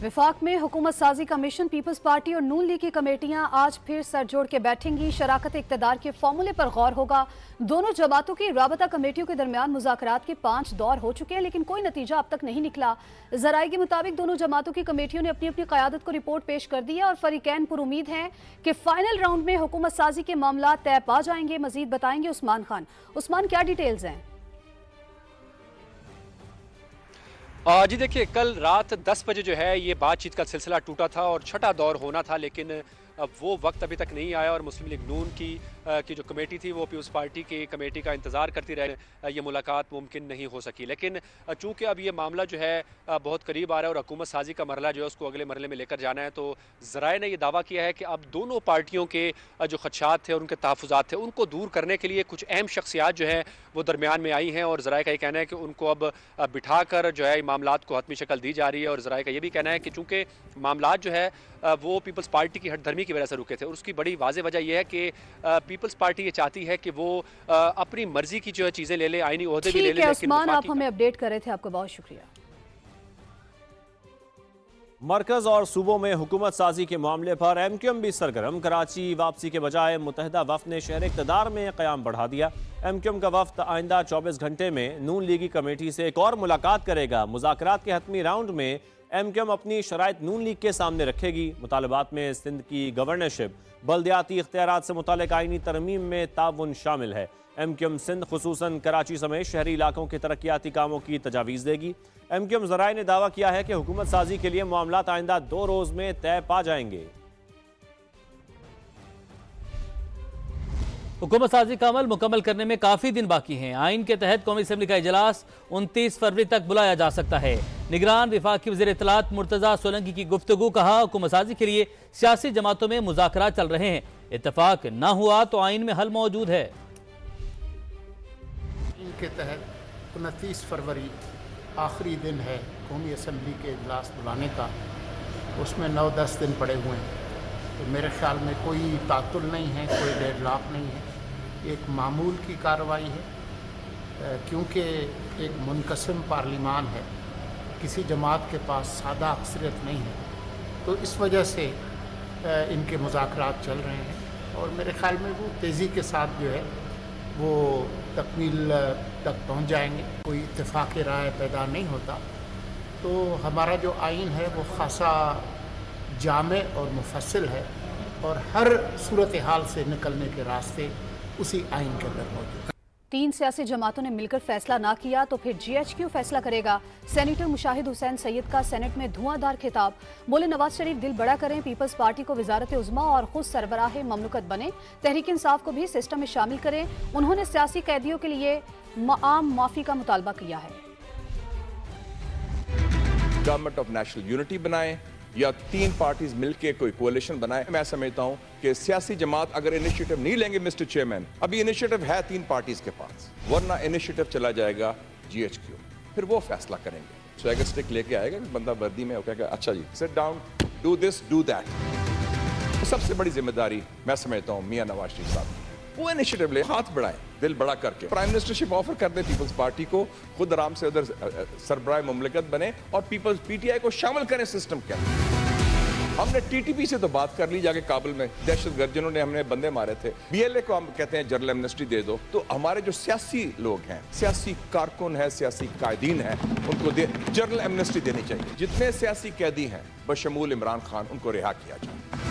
विफाक में हुकूमत साजी कमीशन, पीपल्स पार्टी और नून लीग की कमेटियां आज फिर सर जोड़ के बैठेंगी। शराकत इक़्तिदार के फॉर्मूले पर गौर होगा। दोनों जमातों की राबता कमेटियों के दरमियान मुज़ाकरात के 5 दौर हो चुके हैं, लेकिन कोई नतीजा अब तक नहीं निकला। ज़राए के मुताबिक दोनों जमातों की कमेटियों ने अपनी अपनी क़यादत को रिपोर्ट पेश कर दी है और फरीकैन पुरुमीद हैं कि फाइनल राउंड में हुकूमत साजी के मामला तय पा जाएंगे। मजीद बताएंगे उस्मान खान। उस्मान, क्या डिटेल्स हैं? जी देखिए, कल रात 10 बजे जो है ये बातचीत का सिलसिला टूटा था और छठा दौर होना था, लेकिन अब वो वक्त अभी तक नहीं आया और मुस्लिम लीग नून की जो कमेटी थी वो पीपल्स पार्टी की कमेटी का इंतज़ार करती रहे। ये मुलाकात मुमकिन नहीं हो सकी, लेकिन चूँकि अब ये मामला जो है बहुत करीब आ रहा है और हुकूमत साजी का मरला जो है उसको अगले मरले में लेकर जाना है, तो ज़राए ने यह दावा किया है कि अब दोनों पार्टियों के जो खदशात थे और उनके तहफ़्फ़ुज़ात थे उनको दूर करने के लिए कुछ अहम शख्सियात जो हैं वो दरमियान में आई हैं। और ज़राए का ये कहना है कि उनको अब बिठा कर जो है मामलात को हतमी शक्ल दी जा रही है। और ज़राए का ये भी कहना है कि चूँकि मामलात जो है वो पीपल्स पार्टी की हठधर्मी की वजह से रुके थे और उसकी बड़ी वाज़ेह वजह यह है कि पीपल्स पार्टी ये चाहती है कि वो अपनी मर्जी की जो चीज़ें ले ले, आईनी ओहदे भी ले ले। उस्मान, आप हमें अपडेट कर रहे थे, आपका बहुत शुक्रिया। मरकज और सूबों में हुकूमत साजी के मामले पर एमक्यूएम भी सरगर्म। कराची वापसी के बजाय मुत्तहिदा वफ्द ने शहर इक़्तिदार में क़याम बढ़ा दिया। एमक्यूएम का वफ्द आइंदा 24 घंटे में नून लीगी कमेटी से एक और मुलाकात करेगा। मुज़ाकरात के हतमी राउंड में एमक्यूएम अपनी शराइत नून लीग के सामने रखेगी। मुतालबात में सिंध की गवर्नरशिप, बल्दियाती इख्तियारात से मुताल्लिक़ आईनी तरमीम में ताउन शामिल है। एमक्यूएम सिंध खुसूसन कराची समेत शहरी इलाकों के तरक्याती कामों की तजावीज़ देगी। एमक्यूएम ज़राए ने दावा किया है कि हुकूमत साजी के लिए मामलात आइंदा 2 रोज़ में तय पा जाएंगे। हुकूमत साजी का अमल मुकम्मल करने में काफ़ी दिन बाकी हैं। आइन के तहत कौमी असम्बली का इजलास 29 फरवरी तक बुलाया जा सकता है। निगरान विफाकी वज़ीर इत्तलात मुर्तज़ा सोलंकी की गुफ्तगू, कहा हुकूमत साजी के लिए सियासी जमातों में मुज़ाकरात चल रहे हैं, इत्तफाक न हुआ तो आइन में हल मौजूद है। इनके तहत 29 फरवरी आखिरी दिन है कौमी असम्बली के इजलास बुलाने का। उसमें 9-10 दिन पड़े हुए हैं, तो मेरे ख्याल में कोई तातुल नहीं है, कोई डेडलॉक नहीं है। एक मामूल की कार्रवाई है, क्योंकि एक मुनक़सिम पार्लिमान है, किसी जमात के पास सादा अक्सरियत नहीं है, तो इस वजह से इनके मुज़ाकरात चल रहे हैं और मेरे ख्याल में वो तेज़ी के साथ जो है वो तकमील तक पहुंच जाएंगे। कोई इत्तेफाक राय पैदा नहीं होता तो हमारा जो आइन है वो खासा जामे और मुफस्सिल है और हर सूरत हाल से निकलने के रास्ते उसी आइन के अंदर मौजूद है। 3 सियासी जमातों ने मिलकर फैसला ना किया तो फिर GHQ फैसला करेगा। सेनेटर मुशाहिद हुसैन सैयद का सेनेट में धुआंधार खिताब। बोले नवाज शरीफ दिल बड़ा करें, पीपल्स पार्टी को वजारत उज़्मा और खुद सरबराह ममलकत बने, तहरीक इंसाफ को भी सिस्टम में शामिल करें। उन्होंने सियासी कैदियों के लिए आम माफी का मुतालबा किया है। गवर्नमेंट ऑफ नेशनल यूनिटी बनाएं या 3 पार्टीज मिलकर कोई कोalition बनाए। मैं समझता हूं कि सियासी जमात अगर इनिशिएटिव नहीं लेंगे मिस्टर चेयरमैन, अभी इनिशिएटिव है 3 पार्टीज के पास, वरना इनिशिएटिव चला जाएगा GHQ, फिर वो फैसला करेंगे। स्वैगर स्टिक लेके आएगा बंदा वर्दी में, कहेगा अच्छा जी sit down, do this do that. सबसे बड़ी जिम्मेदारी मैं समझता हूं मियां नवाज शरीफ साहब, वो इनिशिएटिव ले, हाथ बढ़ाएं दिल बड़ा करके, प्राइम मिनिस्टरशिप ऑफर कर दे पीपल्स पार्टी को, खुद आराम से उधर सरबराह मुमलिकत बने और पीपल्स PTI को शामिल करें सिस्टम के अंदर। हमने TTP से तो बात कर ली जाके काबुल में, दहशतगर्द जिन्होंने हमने बंदे मारे थे, BLA को हम कहते हैं जनरल एमनेस्टी दे दो। तो हमारे जो सियासी लोग हैं, सियासी कारकुन है, सियासी कायदीन है, उनको जनरल एमनेस्टी देनी चाहिए। जितने सियासी कैदी हैं बशमूल इमरान खान, उनको रिहा किया जाए।